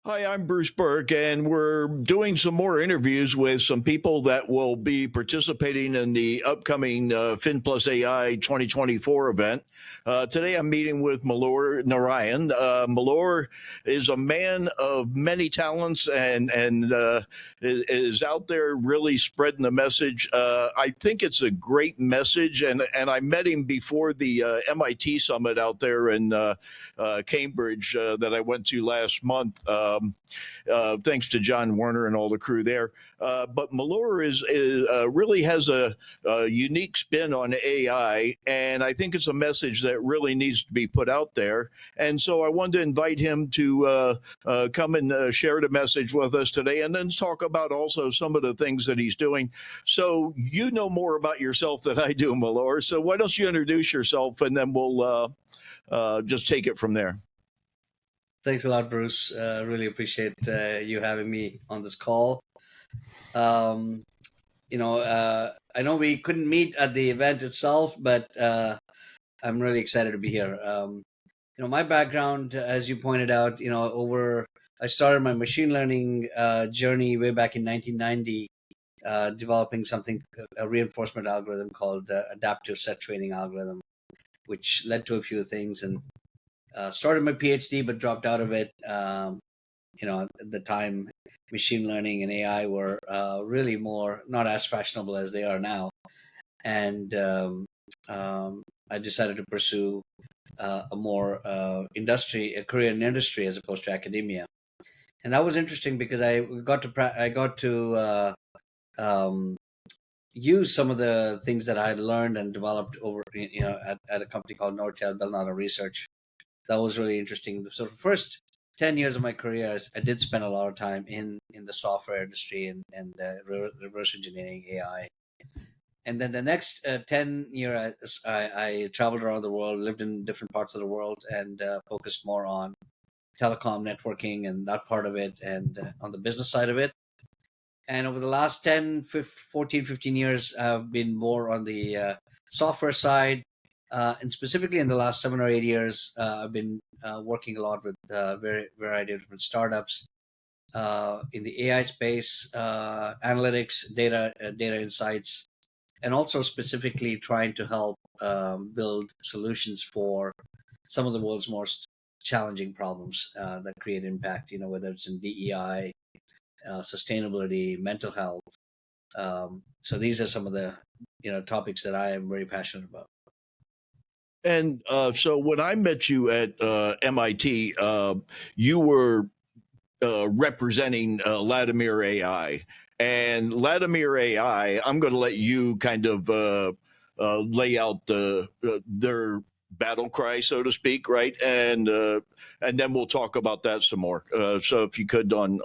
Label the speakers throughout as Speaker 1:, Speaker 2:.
Speaker 1: Hi, I'm Bruce Burke, and we're doing some more interviews with some people that will be participating in the upcoming Fin+AI 2024 event. Today, I'm meeting with Malur Narayan. Malur is a man of many talents and is out there really spreading the message. I think it's a great message, and I met him before the MIT summit out there in Cambridge that I went to last month. Thanks to John Werner and all the crew there. But Malur really has a unique spin on AI, and I think it's a message that really needs to be put out there. And so I wanted to invite him to come and share the message with us today, and then talk about also some of the things that he's doing. So you know more about yourself than I do, Malur. So why don't you introduce yourself, and then we'll just take it from there.
Speaker 2: Thanks a lot, Bruce. Really appreciate you having me on this call. Um, I know we couldn't meet at the event itself, but I'm really excited to be here. My background, as you pointed out, I started my machine learning journey way back in 1990, developing a reinforcement algorithm called adaptive set training algorithm, which led to a few things, and started my PhD, but dropped out of it. At the time, machine learning and AI were really more not as fashionable as they are now, and I decided to pursue a career in industry as opposed to academia, and that was interesting because I got to um, use some of the things that I had learned and developed at a company called Nortel Belnata Research. That was really interesting. So the first 10 years of my career, I did spend a lot of time in the software industry and reverse engineering AI. And then the next 10 years, I traveled around the world, lived in different parts of the world, and focused more on telecom networking and that part of it, and on the business side of it. And over the last 10, 14, 15 years, I've been more on the software side. And specifically in the last 7 or 8 years, I've been working a lot with variety of different startups in the AI space, analytics, data insights, and also specifically trying to help build solutions for some of the world's most challenging problems that create impact. Whether it's in DEI, sustainability, mental health. So these are some of the topics that I am very passionate about.
Speaker 1: And so when I met you at MIT, you were representing Latimer AI. And Latimer AI, I'm going to let you kind of lay out their battle cry, so to speak, right? And then we'll talk about that some more. So if you could on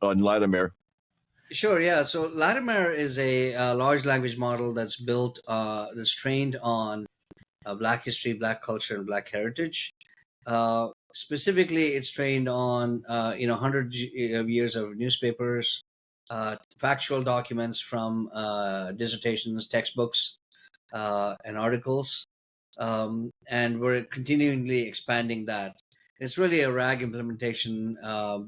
Speaker 1: Latimer.
Speaker 2: Sure, yeah. So Latimer is a large language model that's trained on Black history, Black culture, and Black heritage. Specifically, it's trained on hundreds of years of newspapers, factual documents from dissertations, textbooks, and articles, and we're continually expanding that. It's really a RAG implementation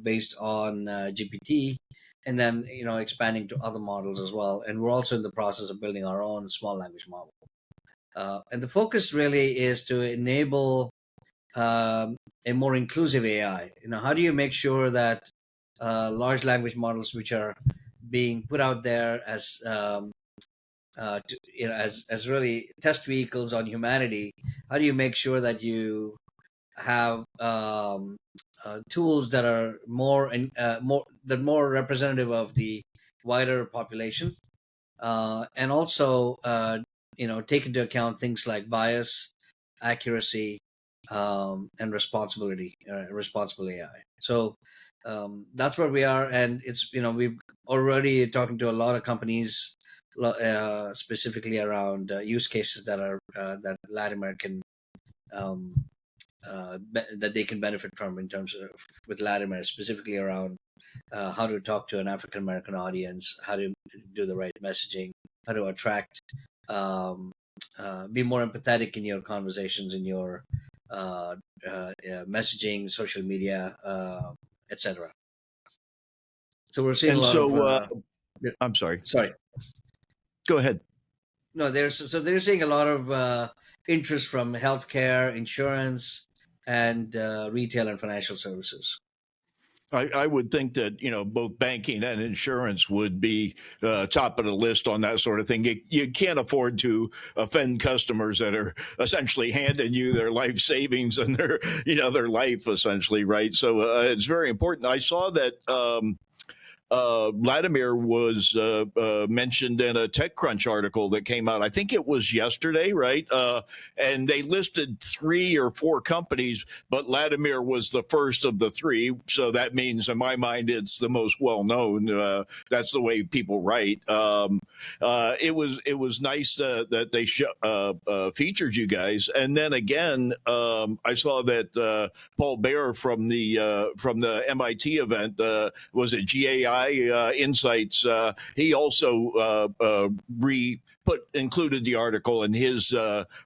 Speaker 2: based on GPT, and then expanding to other models as well. And we're also in the process of building our own small language model. And the focus really is to enable a more inclusive AI. How do you make sure that large language models, which are being put out there as really test vehicles on humanity, how do you make sure that you have tools that are more representative of the wider population, and also take into account things like bias, accuracy, and responsible AI. So that's where we are, and we've already talking to a lot of companies, specifically around use cases that Latimer can that they can benefit from in terms of with Latimer, specifically around how to talk to an African American audience, how to do the right messaging, how to attract, be more empathetic in your conversations, in your messaging, social media, etc. So we're seeing a
Speaker 1: And
Speaker 2: lot of.
Speaker 1: so, I'm sorry.
Speaker 2: Sorry,
Speaker 1: Go ahead.
Speaker 2: no, they're seeing a lot of interest from healthcare, insurance, and retail and financial services.
Speaker 1: I would think that both banking and insurance would be top of the list on that sort of thing. You can't afford to offend customers that are essentially handing you their life savings and their life essentially, right? So it's very important. I saw that Latimer was mentioned in a TechCrunch article that came out. I think it was yesterday, right? And they listed 3 or 4 companies, but Latimer was the first of the 3. So that means, in my mind, it's the most well known. That's the way people write. It was nice that they featured you guys, and then again, I saw that Paul Baer from the MIT event, was it GAI Insights? He also included the article in his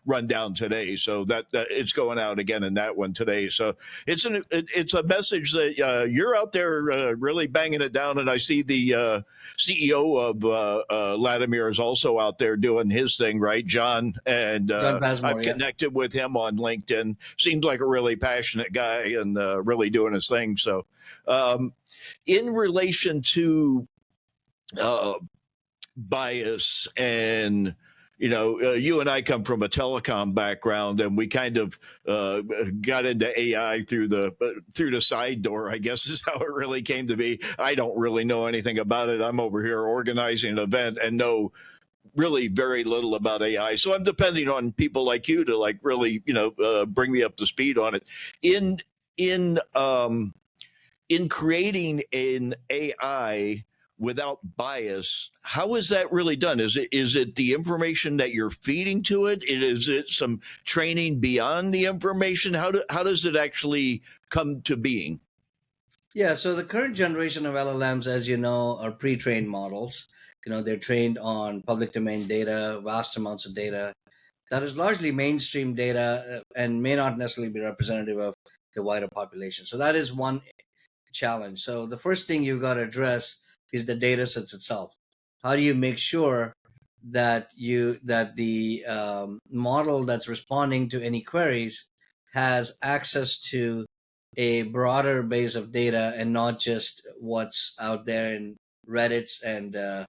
Speaker 1: rundown today, so that it's going out again in that one today. So it's a message that you're out there really banging it down, and I see the CEO of Latimer is also out there doing his thing, right, John? And
Speaker 2: John
Speaker 1: I've
Speaker 2: Passmore, yeah.
Speaker 1: connected with him on LinkedIn. Seems like a really passionate guy and really doing his thing. So, in relation to uh, bias and you and I come from a telecom background, and we kind of got into AI through the side door, I guess is how it really came to be. I don't really know anything about it. I'm over here organizing an event and know really very little about AI. So I'm depending on people like you to really, bring me up to speed on it. In in um, in creating an AI without bias, how is that really done? Is it the information that you're feeding to it? Is it some training beyond the information? How does it actually come to being?
Speaker 2: Yeah, so the current generation of LLMs, as you know, are pre-trained models. They're trained on public domain data, vast amounts of data that is largely mainstream data and may not necessarily be representative of the wider population. So that is one challenge. So the first thing you've got to address is the data sets itself. How do you make sure that the model that's responding to any queries has access to a broader base of data and not just what's out there in Reddit's and uh,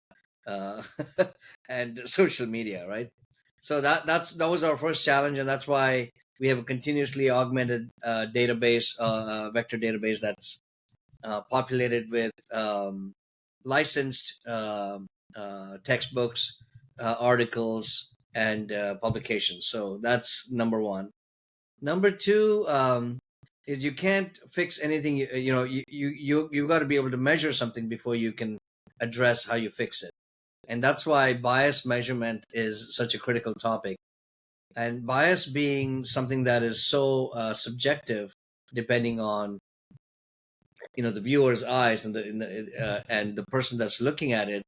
Speaker 2: and social media, right? So that was our first challenge, and that's why we have a continuously augmented database, vector database that's populated with licensed textbooks, articles, and publications. So that's number one. Number two is you can't fix anything. You've got to be able to measure something before you can address how you fix it, and that's why bias measurement is such a critical topic. And bias being something that is so subjective, depending on the viewer's eyes and the person that's looking at it,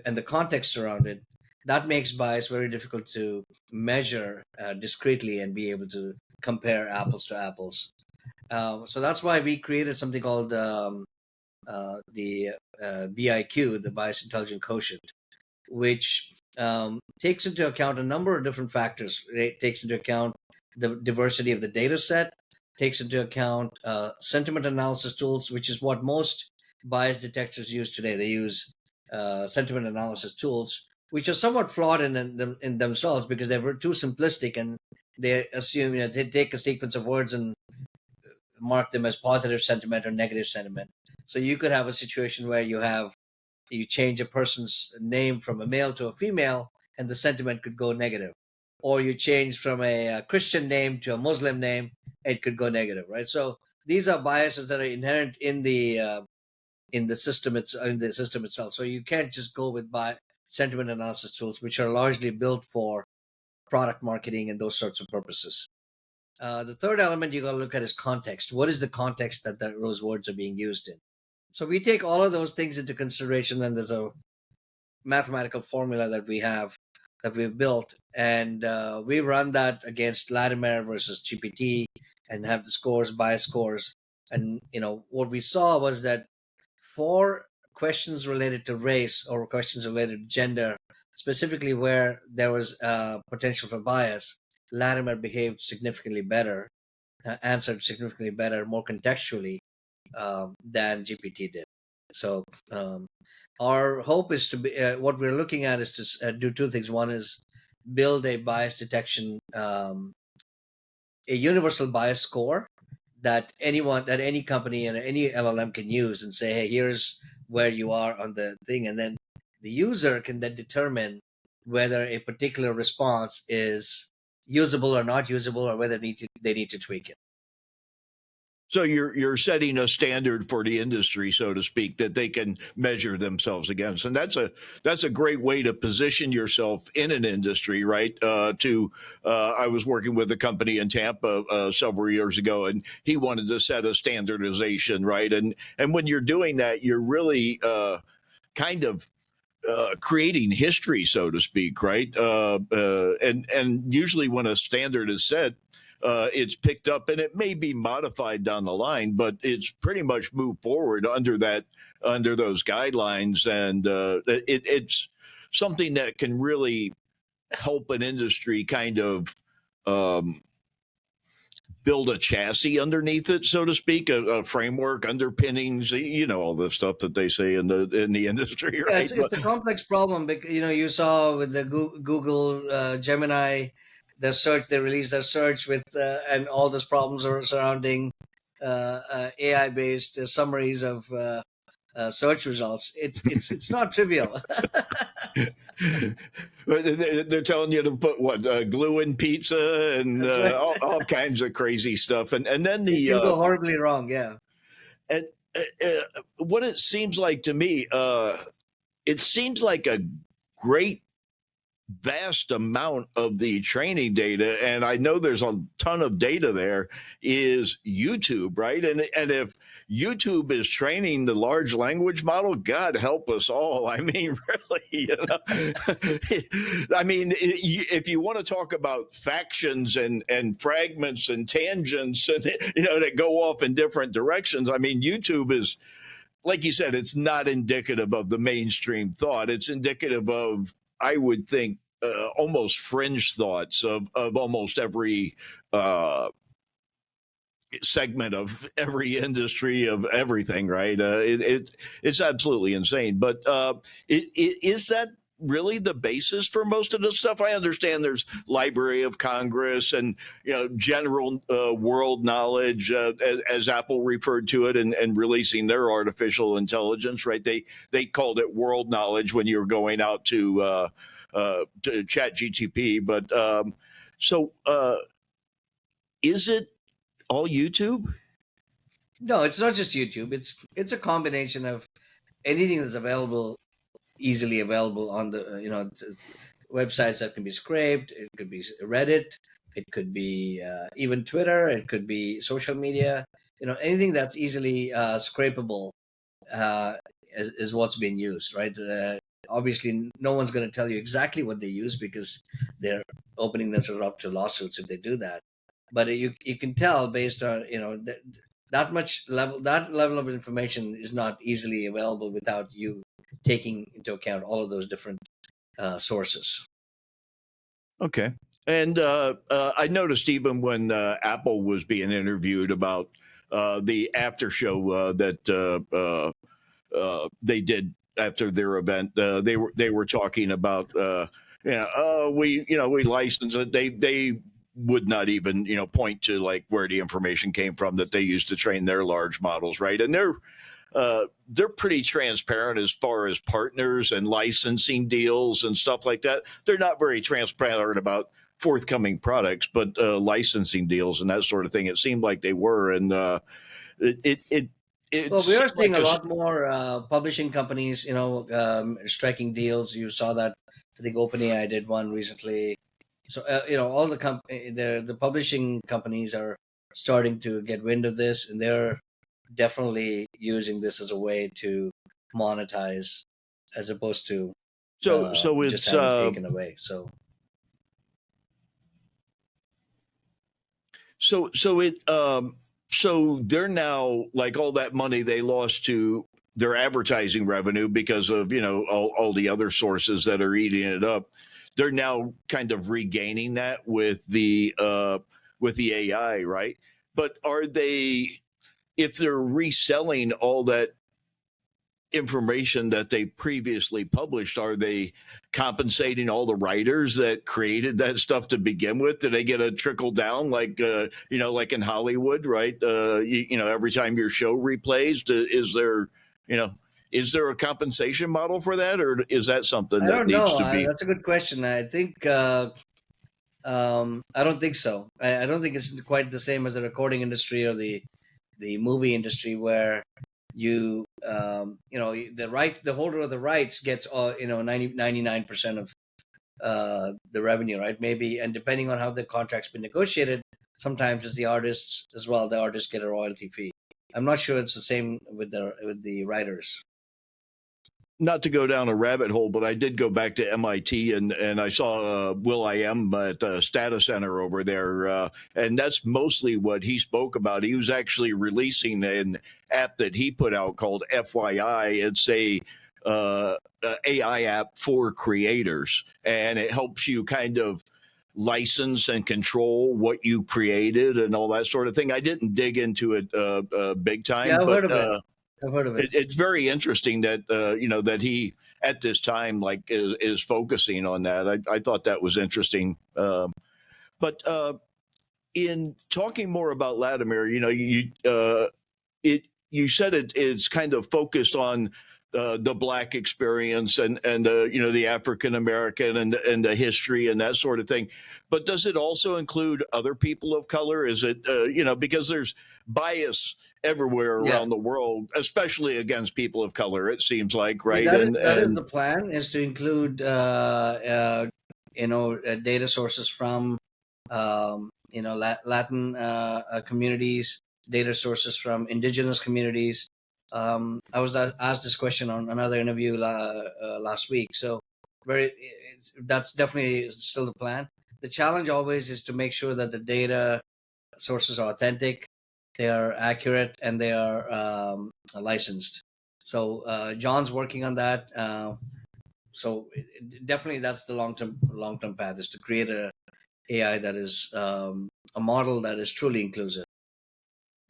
Speaker 2: and the context around it, that makes bias very difficult to measure discretely and be able to compare apples to apples. So that's why we created something called the BIQ, the Bias Intelligence Quotient, which takes into account a number of different factors. It takes into account the diversity of the data set, takes into account sentiment analysis tools, which is what most bias detectors use today. They use sentiment analysis tools, which are somewhat flawed in themselves because they're too simplistic, and they assume they take a sequence of words and mark them as positive sentiment or negative sentiment. So you could have a situation where you change a person's name from a male to a female, and the sentiment could go negative. Or you change from a Christian name to a Muslim name, it could go negative, right? So these are biases that are inherent in the system itself. So you can't just go with sentiment analysis tools, which are largely built for product marketing and those sorts of purposes. The third element you got to look at is context. What is the context that those words are being used in? So we take all of those things into consideration, and there's a mathematical formula that we've built, and we run that against Latimer versus GPT and have the bias scores. And what we saw was that for questions related to race or questions related to gender, specifically where there was potential for bias, Latimer behaved significantly better, answered significantly better, more contextually than GPT did. So our hope is to be what we're looking at is to do two things. One is build a bias detection, a universal bias score that any company and any LLM can use and say, hey, here's where you are on the thing, and then the user can then determine whether a particular response is usable or not usable, or whether they need to tweak it.
Speaker 1: So you're setting a standard for the industry, so to speak, that they can measure themselves against, and that's a great way to position yourself in an industry, right? I was working with a company in Tampa several years ago, and he wanted to set a standardization, right? And when you're doing that, you're really kind of creating history, so to speak, right? And usually when a standard is set, it's picked up and it may be modified down the line, but it's pretty much moved forward under those guidelines, and it's something that can really help an industry kind of. Build a chassis underneath it, so to speak, a framework, underpinnings, all the stuff that they say in the industry,
Speaker 2: Yeah,
Speaker 1: right?
Speaker 2: it's a complex problem because you saw with the Google Gemini, they released their search with and all those problems are surrounding AI based summaries of search results. It's not trivial.
Speaker 1: They're telling you to put what glue in pizza and
Speaker 2: That's right.
Speaker 1: all kinds of crazy stuff, and then
Speaker 2: It can go horribly wrong. Yeah.
Speaker 1: and what it seems like to me, it seems like a great vast amount of the training data, and I know there's a ton of data there, is YouTube, right? And if YouTube is training the large language model, God help us all. I mean, really, I mean, if you want to talk about factions and fragments and tangents and that go off in different directions, I mean, YouTube is, like you said, it's not indicative of the mainstream thought. It's indicative of, I would think, almost fringe thoughts of almost every uh, segment of every industry of everything, right? It's absolutely insane. But is that really the basis for most of the stuff? I understand there's Library of Congress and general world knowledge, as Apple referred to it, and releasing their artificial intelligence, right? They called it world knowledge when you were going out to Chat GTP, but is it all YouTube?
Speaker 2: No, it's not just YouTube. It's a combination of anything that's available, easily available on the websites that can be scraped. It could be Reddit. It could be even Twitter. It could be social media. Anything that's easily scrapable uh, is what's being used, right? Obviously, no one's going to tell you exactly what they use because they're opening themselves up to lawsuits if they do that. But you can tell based on that level of information is not easily available without you taking into account all of those different sources.
Speaker 1: Okay. And I noticed even when Apple was being interviewed about the after show that they did after their event, they were talking about we license it. They would not even point to like where the information came from that they used to train their large models, right? And they're pretty transparent as far as partners and licensing deals and stuff like that. They're not very transparent about forthcoming products, but licensing deals and that sort of thing. It seemed like they were, and it it it, it
Speaker 2: Well, we are
Speaker 1: seemed
Speaker 2: seeing
Speaker 1: like
Speaker 2: a lot more publishing companies, striking deals. You saw that. I think OpenAI did one recently. So all the publishing companies are starting to get wind of this, and they're definitely using this as a way to monetize, as opposed to
Speaker 1: so
Speaker 2: just
Speaker 1: it's
Speaker 2: having it taken away. So
Speaker 1: so it so they're now like all that money they lost to their advertising revenue because of all the other sources that are eating it up. They're now kind of regaining that with the AI, right? But are they, if they're reselling all that information that they previously published, are they compensating all the writers that created that stuff to begin with? Do they get a trickle down like like in Hollywood, right? Every time your show replays, you know is there a compensation model for that, or is that something
Speaker 2: I
Speaker 1: that
Speaker 2: don't
Speaker 1: needs
Speaker 2: know.
Speaker 1: to be?
Speaker 2: That's a good question. I think I don't think so. I don't think it's quite the same as the recording industry or the movie industry, where the holder of the rights gets 99% of the revenue, right? Maybe, and depending on how the contract's been negotiated, sometimes it's the artists as well. The artists get a royalty fee. I'm not sure it's the same with the writers.
Speaker 1: Not to go down a rabbit hole, but I did go back to MIT and I saw Will.I.am at Stata Center over there, and that's mostly what he spoke about. He was actually releasing an app that he put out called FYI. It's a AI app for creators, and it helps you kind of license and control what you created and all that sort of thing. I didn't dig into it big
Speaker 2: Yeah,
Speaker 1: time,
Speaker 2: I've
Speaker 1: but
Speaker 2: heard of it. I've heard of it.
Speaker 1: it's very interesting that that he at this time is focusing on that. I thought that was interesting. But in talking more about Latimer, you said it's kind of focused on the black experience and the African American and the history and that sort of thing. But does it also include other people of color? Is it because there's bias everywhere
Speaker 2: Yeah.
Speaker 1: around the world, especially against people of color? It seems like,
Speaker 2: See,
Speaker 1: right?
Speaker 2: that is
Speaker 1: And
Speaker 2: the plan, is to include data sources from Latin communities, data sources from indigenous communities. I was asked this question on another interview last week. So that's definitely still the plan. The challenge always is to make sure that the data sources are authentic, they are accurate, and they are licensed. So John's working on that. Definitely that's the long term path, is to create a AI that is a model that is truly inclusive.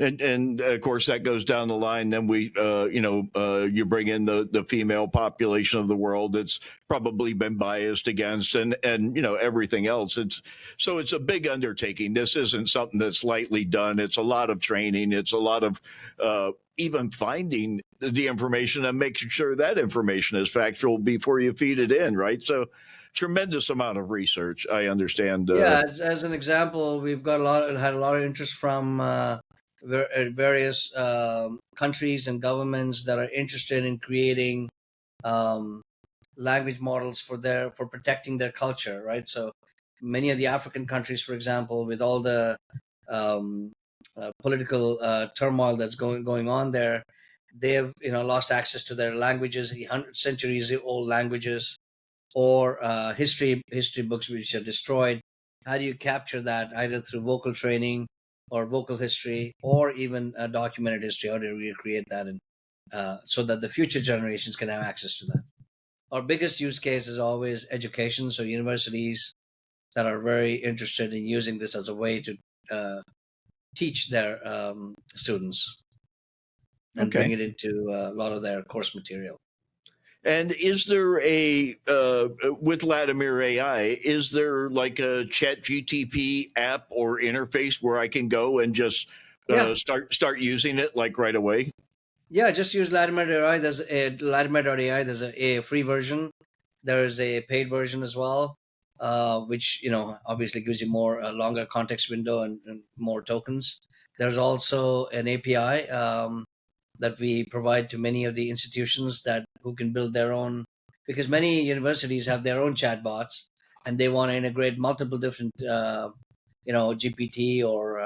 Speaker 1: and of course that goes down the line. Then you bring in the female population of the world that's probably been biased against, and everything else. It's a big undertaking. This isn't something that's lightly done. It's a lot of training. It's a lot of even finding the information and making sure that information is factual before you feed it in, right? So tremendous amount of research, I understand.
Speaker 2: Yeah, as an example, we've had a lot of interest from various countries and governments that are interested in creating um, language models for protecting their culture, right? So many of the African countries, for example, with all the um, political turmoil that's going on there, they have lost access to their languages, centuries old languages, or history books which are destroyed. How do you capture that, either through vocal training or vocal history, or even documented history? How do you recreate that, and so that the future generations can have access to that? Our biggest use case is always education. So universities that are very interested in using this as a way to uh, teach their students and bring
Speaker 1: Okay.
Speaker 2: it into a lot of their course material.
Speaker 1: And is there with Latimer AI, is there like a chat GTP app or interface where I can go and just
Speaker 2: Yeah,
Speaker 1: start using it like right away?
Speaker 2: yeah. Just use Latimer.ai. There's a Latimer.ai. There's a free version. There is a paid version as well, which obviously gives you more longer context window and more tokens. There's also an API that we provide to many of the institutions that who can build their own, because many universities have their own chatbots and they want to integrate multiple different GPT or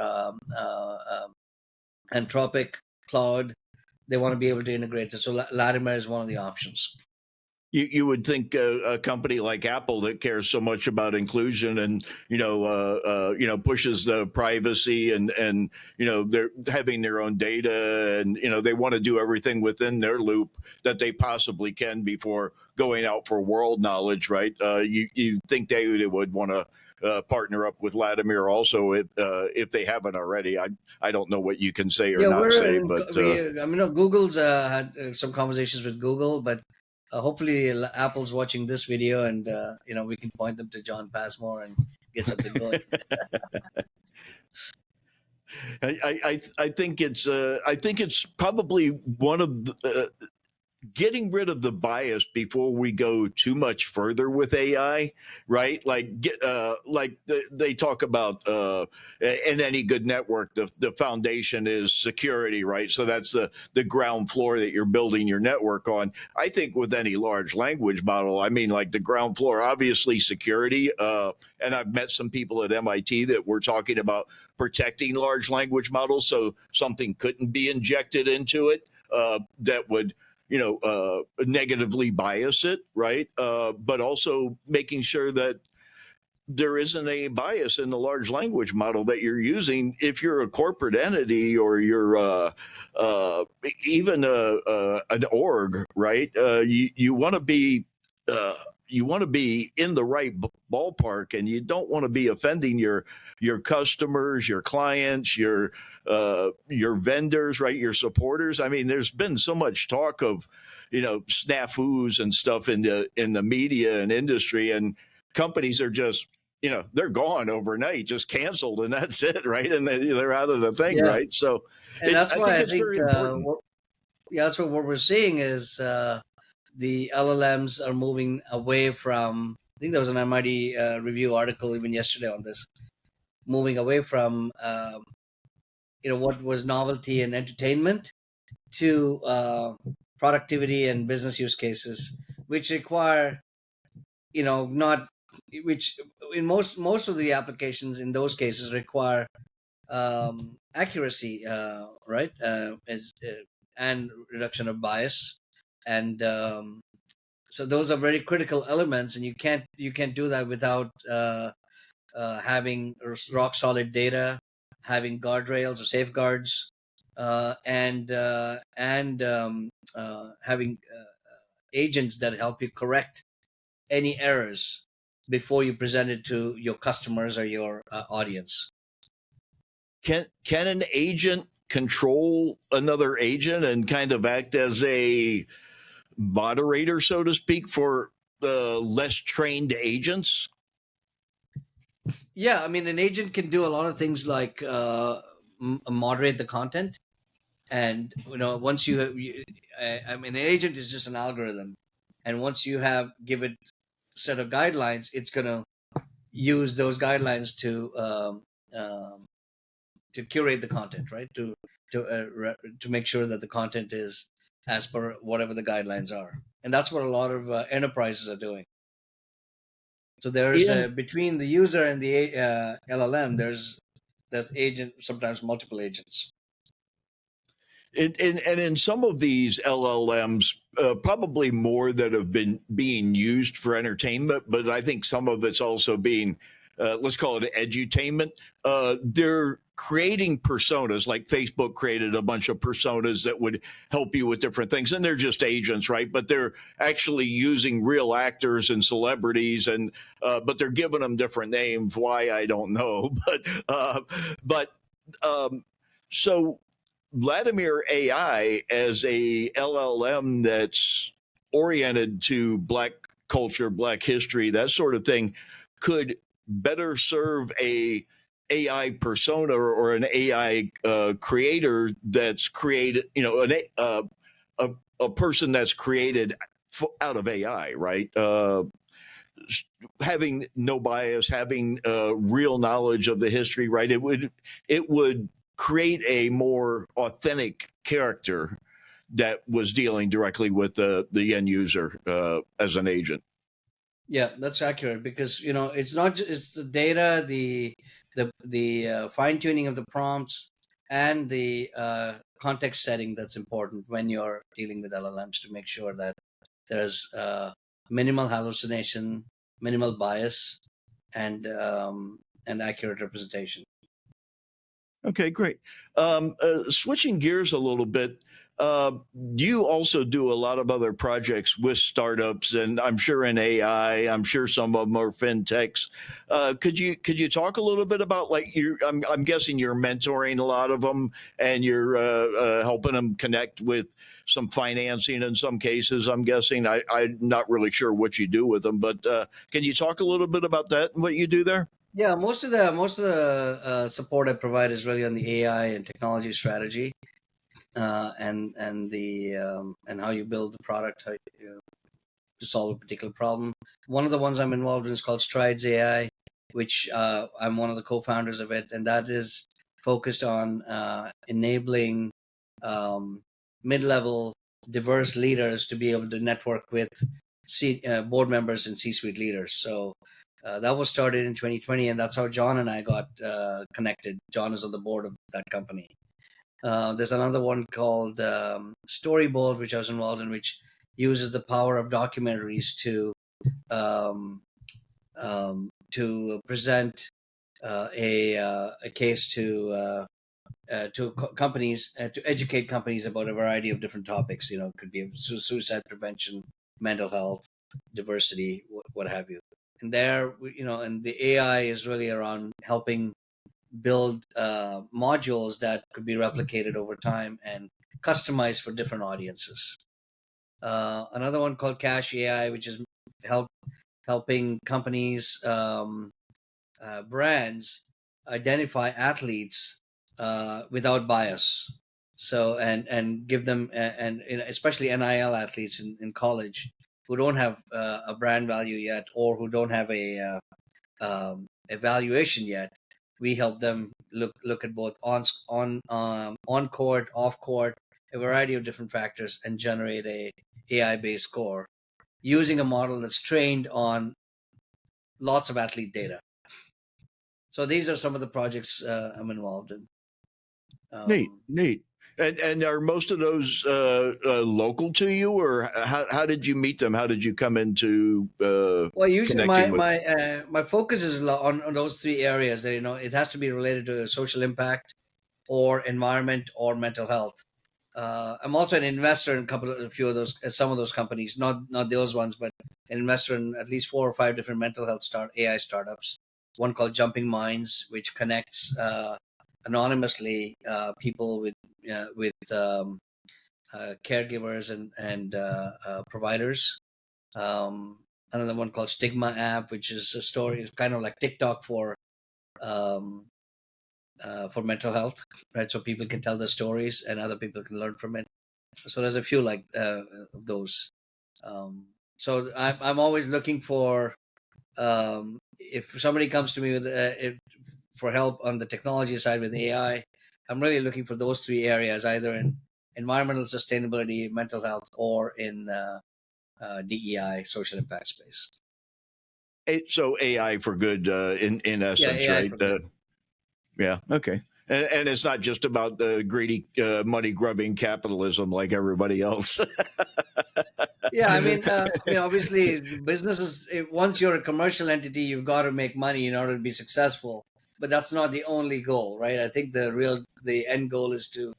Speaker 2: Anthropic, Cloud. They want to be able to integrate it. So Latimer is one of the options.
Speaker 1: You would think a company like Apple that cares so much about inclusion and pushes the privacy and they're having their own data and they want to do everything within their loop that they possibly can before going out for world knowledge, right? You think they would want to partner up with Latimer also if they haven't already. I don't know what you can say or
Speaker 2: Yeah,
Speaker 1: not
Speaker 2: we're
Speaker 1: say,
Speaker 2: in,
Speaker 1: but
Speaker 2: I mean, Google's had some conversations with Google, but hopefully Apple's watching this video, and we can point them to John Passmore and get something going.
Speaker 1: I think it's probably one of the, getting rid of the bias before we go too much further with AI, right? Like they talk about in any good network, the foundation is security, right? So that's the ground floor that you're building your network on. I think with any large language model, I mean, like the ground floor, obviously security. And I've met some people at MIT that were talking about protecting large language models so something couldn't be injected into it that would negatively bias it, right? But also making sure that there isn't any bias in the large language model that you're using if you're a corporate entity or you're even an org, right? You want to be uh, in the right ballpark, and you don't want to be offending your customers, your clients, your vendors, right? Your supporters. I mean, there's been so much talk of snafus and stuff in the media and industry, and companies are just they're gone overnight, just canceled, and that's it, right? And they're out of the thing,
Speaker 2: Yeah,
Speaker 1: right? So
Speaker 2: and that's
Speaker 1: I
Speaker 2: why
Speaker 1: think
Speaker 2: I
Speaker 1: it's
Speaker 2: think,
Speaker 1: very important.
Speaker 2: yeah, that's what we're seeing is the LLMs are moving away from. I think there was an MIT review article even yesterday on this, moving away from what was novelty and entertainment to productivity and business use cases, which require not which in most of the applications in those cases require accuracy, right? And reduction of bias, and so those are very critical elements, and you can't do that without having rock solid data, having guardrails or safeguards, and having agents that help you correct any errors before you present it to your customers or your audience.
Speaker 1: Can an agent control another agent and kind of act as a moderator, so to speak, for the less trained agents?
Speaker 2: Yeah, I mean, an agent can do a lot of things like moderate the content, and once I mean, an agent is just an algorithm, and once you have give it a set of guidelines, it's going to use those guidelines um, to curate the content, right? To make sure that the content is as per whatever the guidelines are, and that's what a lot of enterprises are doing. So there's
Speaker 1: In
Speaker 2: between the user and the LLM, there's agent, sometimes multiple agents.
Speaker 1: and in some of these LLMs, probably more that have been being used for entertainment, but I think some of it's also being, let's call it edutainment. They're creating personas, like Facebook created a bunch of personas that would help you with different things, and they're just agents, right? But they're actually using real actors and celebrities, and but they're giving them different names. Why, I don't know, but um, so Vladimir AI as a LLM that's oriented to Black culture, Black history, that sort of thing, could better serve a AI persona or an AI creator that's created, a, a person that's created out of AI, right? Having no bias, having real knowledge of the history, right? It would create a more authentic character that was dealing directly with the end user as an agent.
Speaker 2: Yeah, that's accurate because it's not just it's the data, the fine tuning of the prompts, and the context setting that's important when you're dealing with LLMs to make sure that There's minimal hallucination, minimal bias, and accurate representation.
Speaker 1: Okay, great. Switching gears a little bit, you also do a lot of other projects with startups, and I'm sure in AI. I'm sure some of them are fintechs. Could you talk a little bit about like you? I'm guessing you're mentoring a lot of them, and you're helping them connect with some financing in some cases. I'm guessing. I'm not really sure what you do with them, but can you talk a little bit about that and what you do there?
Speaker 2: Yeah, most of the support I provide is really on the AI and technology strategy, and how you build the product, to solve a particular problem. One of the ones I'm involved in is called Strides AI, which I'm one of the co-founders of it, and that is focused on enabling um, mid-level diverse leaders to be able to network with board members and C-suite leaders. So that was started in 2020, and that's how John and I got connected. John is on the board of that company. There's another one called Storyboard, which I was involved in, which uses the power of documentaries um, to present a case to companies, to educate companies about a variety of different topics. You know, it could be suicide prevention, mental health, diversity, what have you. And there, and the AI is really around helping build modules that could be replicated over time and customized for different audiences. Another one called Cash AI, which is help helping companies, brands identify athletes without bias. So and give them and especially NIL athletes in college who don't have a brand value yet, or who don't have a valuation yet. We help them look at both on court, off court, a variety of different factors, and generate a AI based score using a model that's trained on lots of athlete data. So these are some of the projects I'm involved in.
Speaker 1: Neat,
Speaker 2: Um,
Speaker 1: neat. And are most of those local to you, or how did you meet them? How did you come into
Speaker 2: well, usually
Speaker 1: connecting with?
Speaker 2: my focus is on those three areas. That it has to be related to social impact, or environment, or mental health. I'm also an investor in a few of those, some of those companies, not those ones, but an investor in at least 4 or 5 different mental health AI startups. One called Jumping Minds, which connects anonymously people with caregivers and providers. Um, Another one called Stigma App, which is a story, it's kind of like TikTok um, for mental health, right? So people can tell their stories and other people can learn from it. So there's a few like of those. So I'm always looking for, if somebody comes to me for help on the technology side with AI, I'm really looking for those three areas, either in environmental sustainability, mental health, or in DEI, social impact space.
Speaker 1: So AI for good, in
Speaker 2: Yeah,
Speaker 1: essence,
Speaker 2: AI
Speaker 1: right?
Speaker 2: for good.
Speaker 1: Yeah. Okay. And it's not just about the greedy, money grubbing capitalism like everybody else.
Speaker 2: Yeah, obviously, businesses. Once you're a commercial entity, you've got to make money in order to be successful. But that's not the only goal, right? I think the end goal is to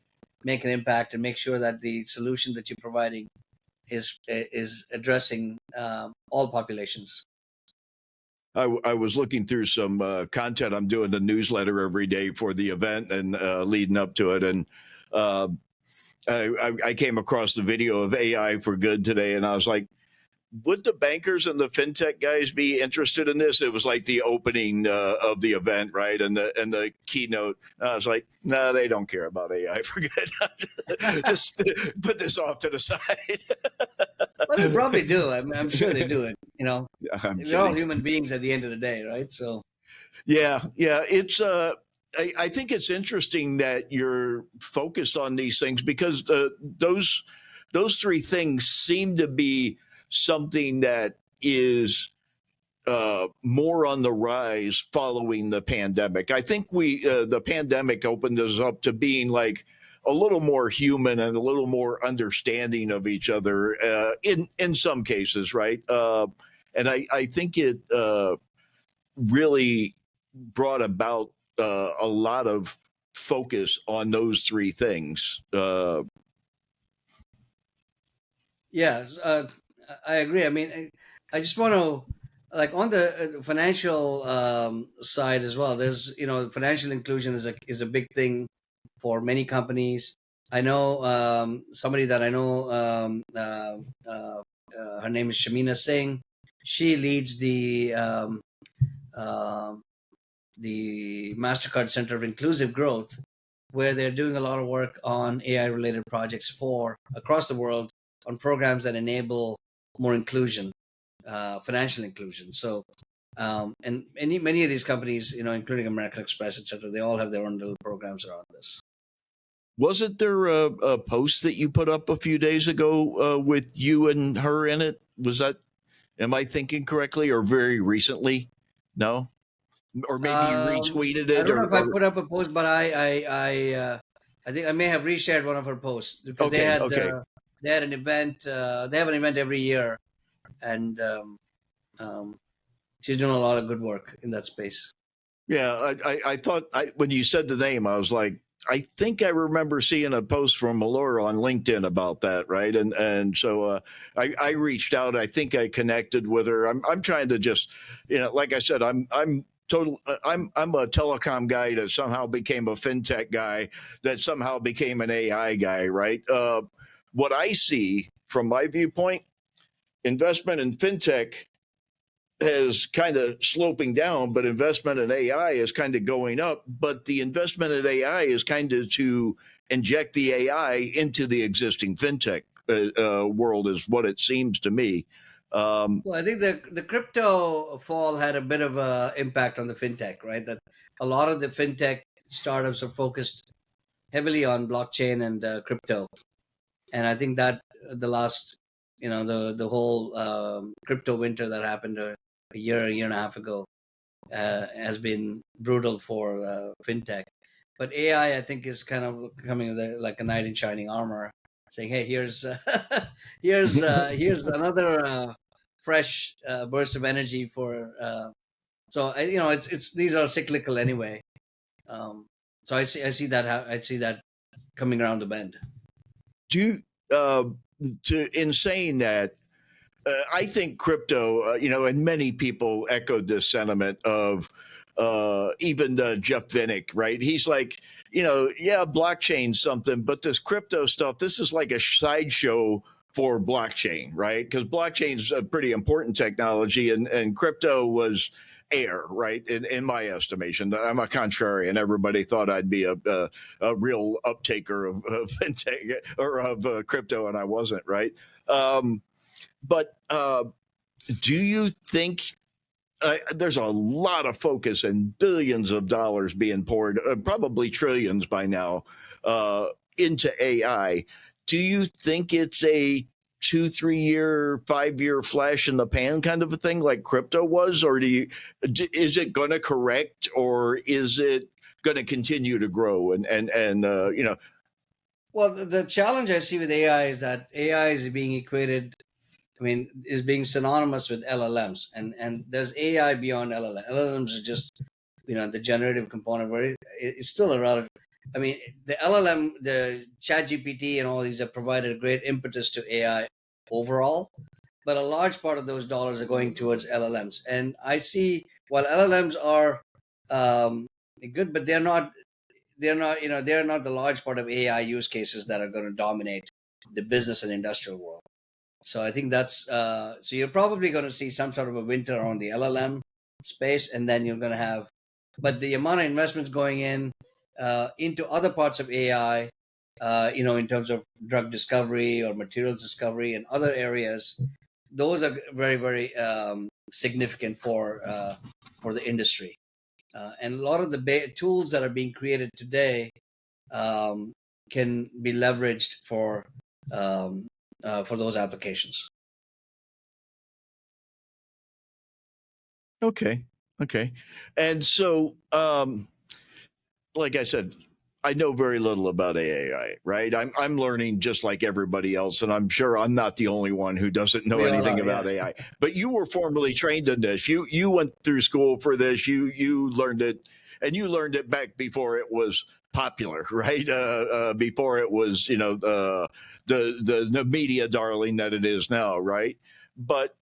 Speaker 2: make an impact and make sure that the solution that you're providing is addressing all populations.
Speaker 1: I was looking through some content. I'm doing the newsletter every day for the event and leading up to it, and uh, I came across the video of AI for good today, and I was like, would the bankers and the fintech guys be interested in this? It was like the opening of the event, right? And the keynote. I was like, no, they don't care about AI for good. Just put this off to the side.
Speaker 2: Well, they probably do. I'm sure they do it.
Speaker 1: I'm
Speaker 2: We're all
Speaker 1: kidding.
Speaker 2: human beings at the end of the day, right? So
Speaker 1: Yeah, yeah. It's I think it's interesting that you're focused on these things because those three things seem to be something that is more on the rise following the pandemic. I think the pandemic opened us up to being like a little more human and a little more understanding of each other in some cases, right? And I think it really brought about a lot of focus on those three things.
Speaker 2: Yes, I agree. I mean, I just want to, like, on the financial side as well. There's, financial inclusion is a big thing for many companies. I know somebody that I know. Her name is Shamina Singh. She leads uh, the Mastercard Center of Inclusive Growth, where they're doing a lot of work on AI related projects for across the world on programs that enable more inclusion, financial inclusion. So, and many of these companies, including American Express, etc., they all have their own little programs around this.
Speaker 1: Wasn't there a post that you put up a few days ago with you and her in it? Was that, am I thinking correctly, or very recently? No? Or maybe you retweeted
Speaker 2: I
Speaker 1: it
Speaker 2: don't know if I
Speaker 1: or
Speaker 2: put up a post, but I think I may have reshared one of her posts because
Speaker 1: okay, okay.
Speaker 2: they had an event. They have an event every year, and um, she's doing a lot of good work in that space.
Speaker 1: Yeah, I thought when you said the name, I was like, I think I remember seeing a post from Malur on LinkedIn about that, right? And so I reached out. I think I connected with her. I'm trying to just, like I said, I'm a telecom guy that somehow became a fintech guy that somehow became an AI guy, right? What I see from my viewpoint, investment in fintech is kind of sloping down, but investment in AI is kind of going up. But the investment in AI is kind of to inject the AI into the existing fintech world, is what it seems to me. Um,
Speaker 2: Well, I think the crypto fall had a bit of a impact on the fintech, right? That a lot of the fintech startups are focused heavily on blockchain and crypto, and I think that the last, the whole crypto winter that happened a year and a half ago, has been brutal for fintech. But AI, I think, is kind of coming with like a knight in shining armor, saying, "Hey, here's here's another fresh burst of energy for." So it's these are cyclical anyway. Um, so I see that coming around the bend.
Speaker 1: do you, uh, in saying that, I think crypto, and many people echoed this sentiment of even Jeff Vinnick, right? He's like, yeah, blockchain something, but this crypto stuff, this is like a sideshow for blockchain, right? Because blockchain's a pretty important technology, and crypto was air, right? In my estimation, I'm a contrarian. Everybody thought I'd be a real uptaker of fintech or of crypto, and I wasn't, right? But do you think there's a lot of focus and billions of dollars being poured, probably trillions by now, into AI? Do you think it's a 2, 3 year, 5 year flash in the pan kind of a thing like crypto was, or is it going to correct, or is it going to continue to grow and
Speaker 2: Well, the challenge I see with AI is that AI is being equated, I mean, is being synonymous with LLMs, and there's AI beyond LLM. LLMs are just, the generative component where it's still a relative. I mean, the LLM, the Chat GPT, and all these have provided a great impetus to AI overall, but a large part of those dollars are going towards LLMs. And I see, while LLMs are um, good, but they're not the large part of AI use cases that are going to dominate the business and industrial world. So I think that's so you're probably going to see some sort of a winter on the LLM space, and then you're going to have, but the amount of investments going in into other parts of AI, in terms of drug discovery or materials discovery and other areas, those are very very significant for the industry, and a lot of the tools that are being created today um, can be leveraged for those applications.
Speaker 1: okay, okay, and so like I said, I know very little about AI, right? I'm learning just like everybody else, and I'm sure I'm not the only one who doesn't know
Speaker 2: We all
Speaker 1: anything
Speaker 2: are,
Speaker 1: about
Speaker 2: yeah.
Speaker 1: AI. But you were formally trained in this. You went through school for this. You learned it, and you learned it back before it was popular, right? Before it was the media darling that it is now, right? But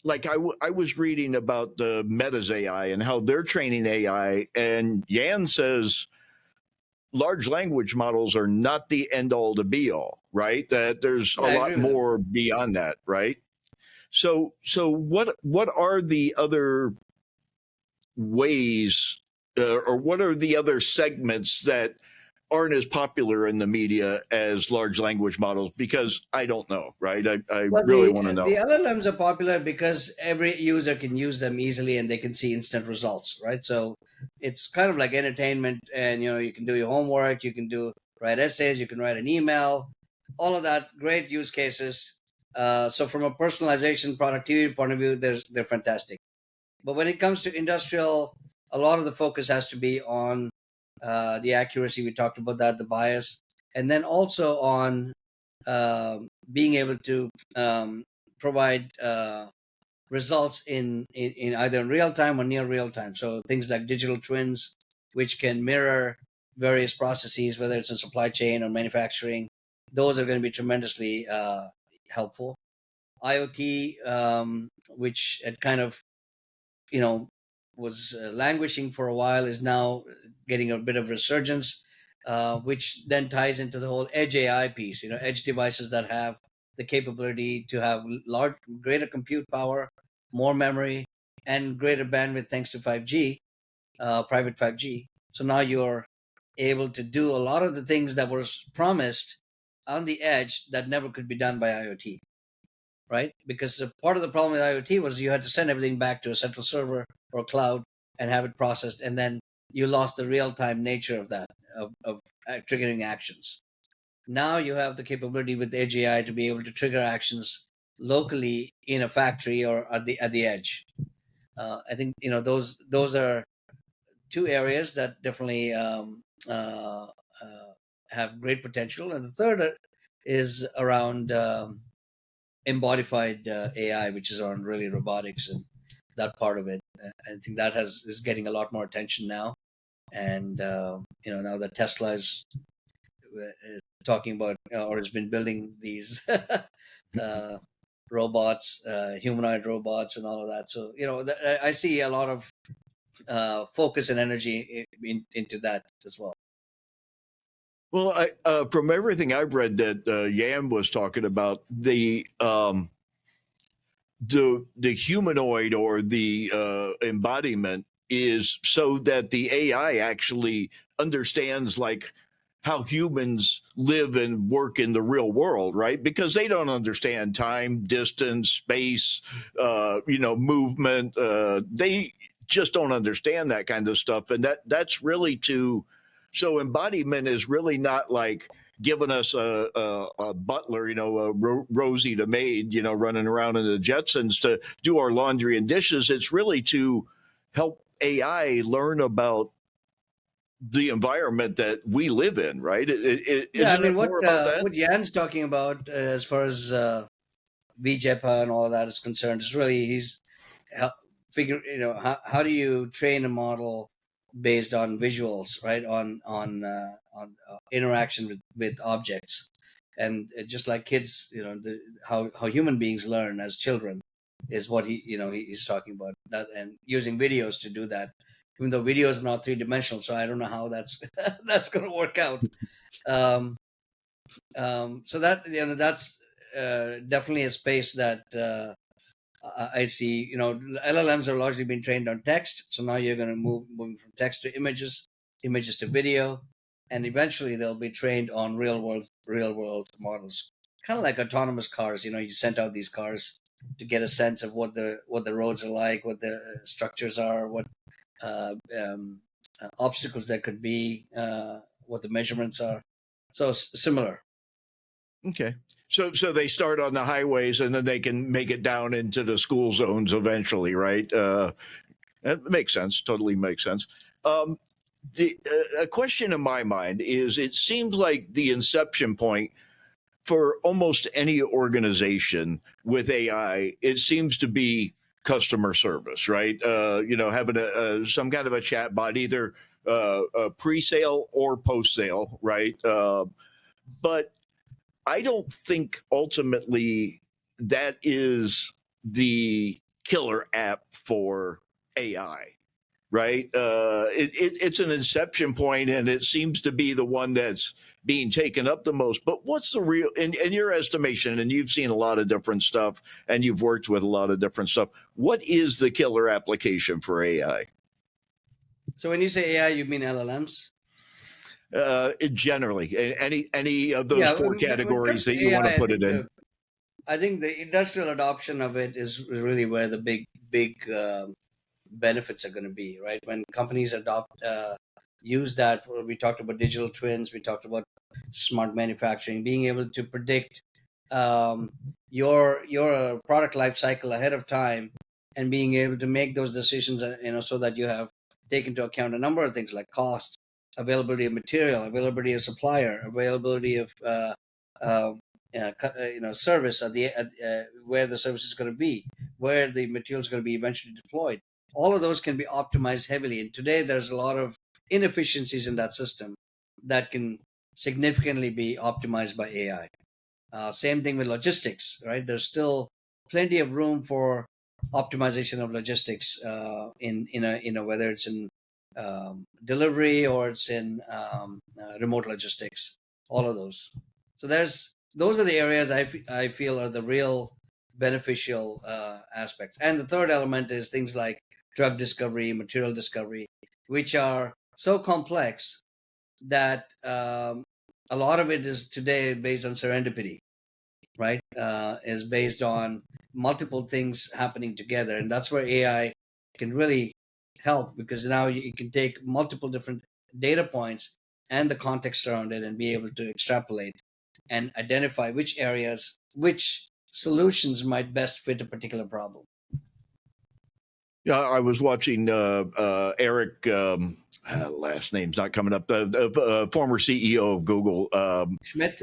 Speaker 1: like I was reading about the Meta's AI and how they're training AI, and Yan says large language models are not the end all to be all, right? That there's a
Speaker 2: Yeah, I
Speaker 1: lot
Speaker 2: agree with him.
Speaker 1: more beyond that, right? So what are the other ways, or what are the other segments that aren't as popular in the media as large language models? Because I don't know, right? I
Speaker 2: Well,
Speaker 1: really want to
Speaker 2: the
Speaker 1: know.
Speaker 2: LLMs are popular because every user can use them easily and they can see instant results, right? So it's kind of like entertainment, and you can do your homework, you can do write essays, you can write an email, all of that. Great use cases. So from a personalization, productivity point of view, they're fantastic. But when it comes to industrial, a lot of the focus has to be on the accuracy. We talked about that, the bias, and then also on being able to provide results in either in real time or near real time. So things like digital twins, which can mirror various processes, whether it's in supply chain or manufacturing, those are going to be tremendously helpful. IoT, which had kind of you know was languishing for a while, is now getting a bit of resurgence, which then ties into the whole edge AI piece. Edge devices that have the capability to have greater compute power, more memory, and greater bandwidth thanks to 5G, private 5G. So now you're able to do a lot of the things that was promised on the edge that never could be done by IoT, right? Because part of the problem with IoT was you had to send everything back to a central server or cloud and have it processed, and then you lost the real time nature of that, of triggering actions. Now you have the capability with Edge AI to be able to trigger actions locally in a factory or at the edge. I think those are two areas that definitely have great potential, and the third is around embodified AI, which is on really robotics and that part of it. I think that is getting a lot more attention now, and now that Tesla is talking about or has been building these uh, robots, humanoid robots, and all of that. So I see a lot of focus and energy into that as well.
Speaker 1: Well, from everything I've read that Yam was talking about, the humanoid or the embodiment is so that the AI actually understands like how humans live and work in the real world, right? Because they don't understand time, distance, space, movement. They just don't understand that kind of stuff, and that's really to. So embodiment is really not like giving us a butler, Rosie the maid, running around in the Jetsons to do our laundry and dishes. It's really to help AI learn about the environment that we live in, right?
Speaker 2: Yeah, I
Speaker 1: Isn't
Speaker 2: mean,
Speaker 1: it more about that?
Speaker 2: what Jan's talking about as far as VJEPA and all of that is concerned is really he's help figure how do you train a model based on visuals, right, on interaction with objects, and just like kids, how human beings learn as children is what he's talking about, that, and using videos to do that, even though videos are not three-dimensional, so I don't know how that's that's going to work out. um, so that's definitely a space that I see. LLMs are largely being trained on text, so now you're going to moving from text to images, images to video, and eventually they'll be trained on real world models, kind of like autonomous cars. You sent out these cars to get a sense of what the roads are like, what the structures are, what obstacles there could be, what the measurements are. So similar.
Speaker 1: Okay. So they start on the highways and then they can make it down into the school zones eventually, right? That makes sense. Totally makes sense. Um, A question in my mind is: it seems like the inception point for almost any organization with AI, it seems to be customer service, right? Having some kind of a chat bot, either pre-sale or post-sale, right? But I don't think ultimately that is the killer app for AI, right? It's an inception point, and it seems to be the one that's being taken up the most. But what's the real, in your estimation, and you've seen a lot of different stuff, and you've worked with a lot of different stuff, what is the killer application for AI?
Speaker 2: So when you say AI, you mean LLMs?
Speaker 1: Generally, any of those
Speaker 2: Yeah,
Speaker 1: four
Speaker 2: when it comes
Speaker 1: categories
Speaker 2: to
Speaker 1: that you
Speaker 2: AI,
Speaker 1: want to put it in.
Speaker 2: I think the industrial adoption of it is really where the big benefits are going to be, right? When companies use that. We talked about digital twins. We talked about smart manufacturing, being able to predict um, your product life cycle ahead of time, and being able to make those decisions, so that you have taken into account a number of things like cost, availability of material, availability of supplier, availability of uh, service where the service is going to be, where the material is going to be eventually deployed. All of those can be optimized heavily, and today there's a lot of inefficiencies in that system that can significantly be optimized by AI. Same thing with logistics, right? There's still plenty of room for optimization of logistics, whether it's in delivery or it's in remote logistics, all of those. So those are the areas I feel are the real beneficial aspects. And the third element is things like drug discovery, material discovery, which are so complex that a lot of it is today based on serendipity, right? Is based on multiple things happening together, and that's where AI can really help, because now you can take multiple different data points and the context around it and be able to extrapolate and identify which solutions might best fit a particular problem.
Speaker 1: Yeah, I was watching Eric. Last name's not coming up. The former CEO of Google,
Speaker 2: Schmidt.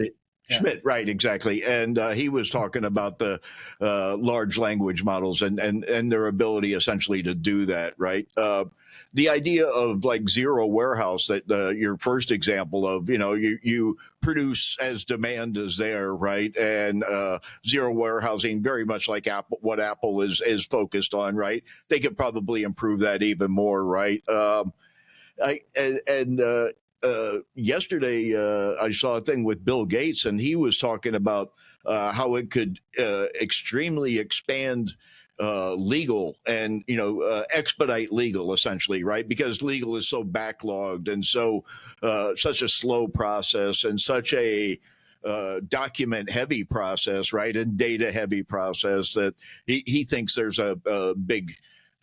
Speaker 2: Yeah.
Speaker 1: Schmidt, right? Exactly, and he was talking about the large language models and their ability essentially to do that, right? The idea of like zero warehouse, that your first example of, you produce as demand is there, right? And zero warehousing, very much like Apple, what Apple is focused on, right? They could probably improve that even more, right? Yesterday I saw a thing with Bill Gates, and he was talking about how it could extremely expand legal and expedite legal, essentially, right? Because legal is so backlogged and so such a slow process and such a document heavy process, right? And data heavy process, that he thinks there's a big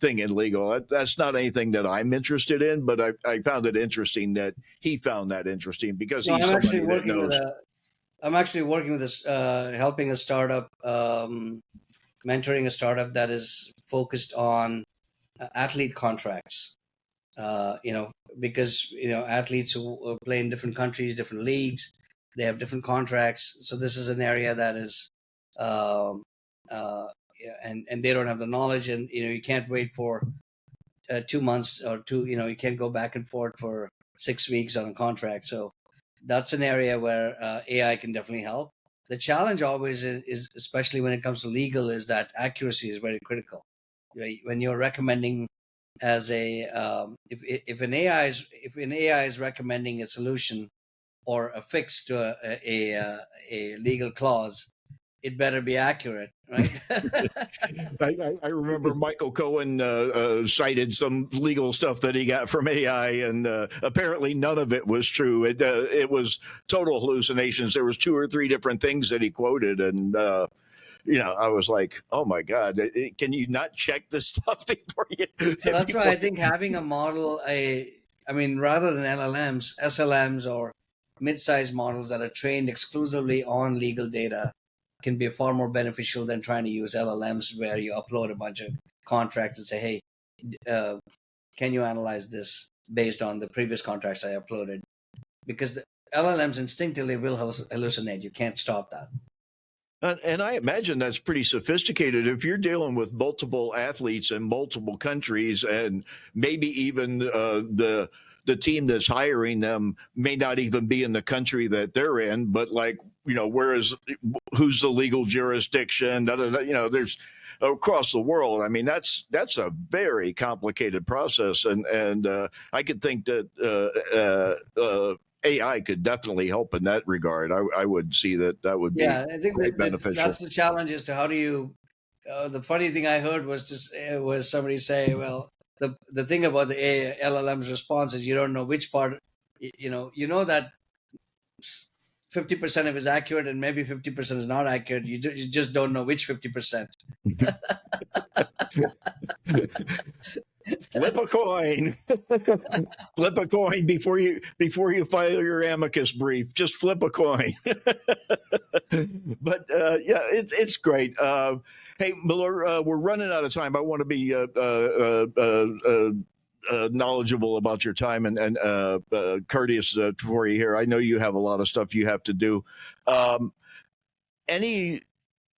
Speaker 1: thing in legal. That's not anything that I'm interested in, but I found it interesting that he found that interesting, because
Speaker 2: No,
Speaker 1: he's somebody that knows.
Speaker 2: I'm actually working with this, helping a startup, mentoring a startup that is focused on athlete contracts. Because athletes who play in different countries, different leagues, they have different contracts. So this is an area that is, um, yeah, and they don't have the knowledge, and you can't wait for 2 months or two. You can't go back and forth for 6 weeks on a contract. So that's an area where AI can definitely help. The challenge always is, especially when it comes to legal, is that accuracy is very critical. Right? When you're recommending as a if an AI is recommending a solution or a fix to a legal clause, it better be accurate, right?
Speaker 1: I remember
Speaker 2: Because
Speaker 1: Michael Cohen cited some legal stuff that he got from AI, and apparently none of it was true. It was total hallucinations. There was two or three different things that he quoted, and I was like, oh my god, can you not check this stuff before you
Speaker 2: So that's why
Speaker 1: before
Speaker 2: I think having a model, I mean, rather than LLMs, SLMs, or mid-sized models that are trained exclusively on legal data, can be far more beneficial than trying to use LLMs where you upload a bunch of contracts and say, hey, can you analyze based on the previous contracts I uploaded, because the LLMs instinctively will hallucinate. You can't stop that.
Speaker 1: And I imagine that's pretty sophisticated. If you're dealing with multiple athletes in multiple countries, and maybe even the team that's hiring them may not even be in the country that they're in, but like, whereas who's the legal jurisdiction? Da, da, da, there's across the world. I mean, that's a very complicated process, and I could think that AI could definitely help in that regard. I would see that would be
Speaker 2: Yeah, I think
Speaker 1: quite
Speaker 2: that's
Speaker 1: beneficial.
Speaker 2: the challenge as to how do you. The funny thing I heard was was somebody say, well, the thing about the LLM's response is you don't know which part. You know that 50% of it is accurate and maybe 50% is not accurate. You just don't know which 50%.
Speaker 1: Flip a coin. Flip a coin before you file your amicus brief. Just flip a coin. But yeah, it's great. Hey, Miller, we're running out of time. I want to be knowledgeable about your time and courteous for you here. I know you have a lot of stuff you have to do. Any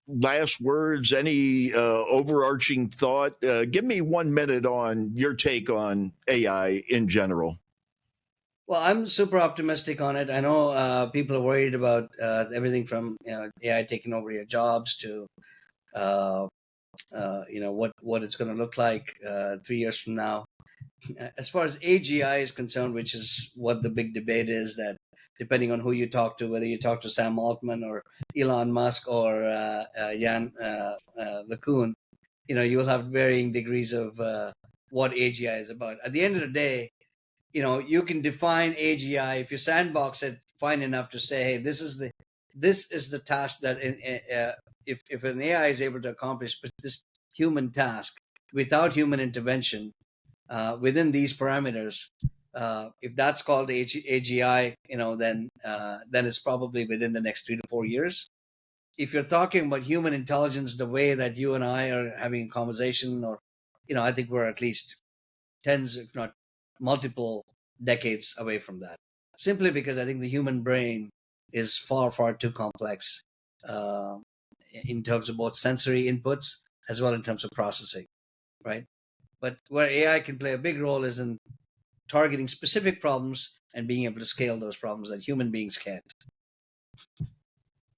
Speaker 1: last words? Any overarching thought? Give me 1 minute on your take on AI in general.
Speaker 2: Well, I'm super optimistic on it. I know people are worried about everything from AI taking over your jobs to uh, what it's going to look like 3 years from now. As far as AGI is concerned, which is what the big debate is, that depending on who you talk to, whether you talk to Sam Altman or Elon Musk or Jan LeCun, you will have varying degrees of what AGI is about. At the end of the day, you can define AGI if you sandbox it fine enough to say, hey, this is the task that if an AI is able to accomplish this human task without human intervention within these parameters, if that's called AGI, then it's probably within the next 3 to 4 years. If you're talking about human intelligence, the way that you and I are having a conversation, or I think we're at least tens, if not multiple decades away from that. Simply because I think the human brain is far, far too complex uh, in terms of both sensory inputs as well in terms of processing, right? But where AI can play a big role is in targeting specific problems and being able to scale those problems that human beings can't.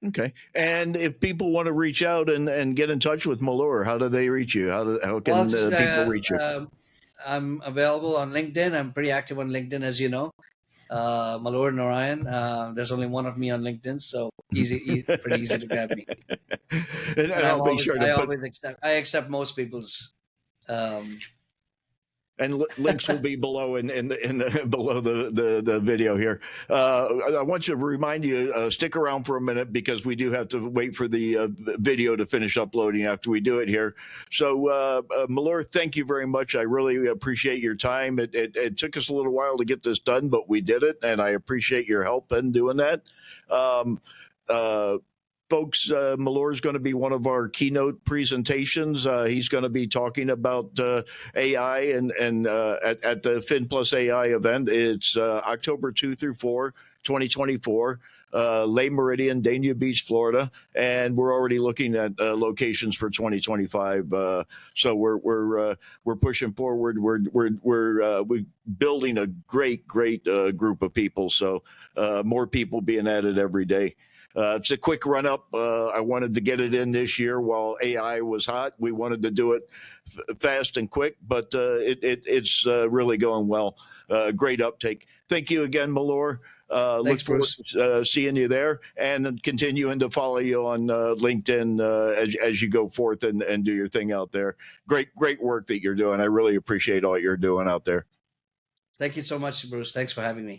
Speaker 1: Okay. And if people want to reach out and get in touch with Malur, how do they reach you? How
Speaker 2: Well,
Speaker 1: can
Speaker 2: just
Speaker 1: people reach you?
Speaker 2: I'm available on LinkedIn. I'm pretty active on LinkedIn, as you know. Malur Narayan. There's only one of me on LinkedIn, so pretty easy to grab me.
Speaker 1: And
Speaker 2: And
Speaker 1: I'll be sure to
Speaker 2: I
Speaker 1: put
Speaker 2: always accept most people's. Um,
Speaker 1: and links will be below in the below the video here. I want to remind you, stick around for a minute because we do have to wait for the video to finish uploading after we do it here. So, Malur, thank you very much. I really appreciate your time. It took us a little while to get this done, but we did it, and I appreciate your help in doing that. Um, uh, Folks, Malur is going to be one of our keynote presentations. He's going to be talking about AI and at the Fin+AI event. It's October 2 through 4, 2024. Lake Meridian, Dania Beach, Florida, and we're already looking at locations for 2025. So we're pushing forward. We're building a great group of people. So more people being added every day. It's a quick run up. I wanted to get it in this year while AI was hot. We wanted to do it fast and quick, but it's really going well. Great uptake. Thank you again, Malur.
Speaker 2: Thanks,
Speaker 1: Look forward
Speaker 2: Bruce.
Speaker 1: to seeing you there and continuing to follow you on LinkedIn as you go forth and do your thing out there. Great work that you're doing. I really appreciate all you're doing out there.
Speaker 2: Thank you so much, Bruce. Thanks for having me.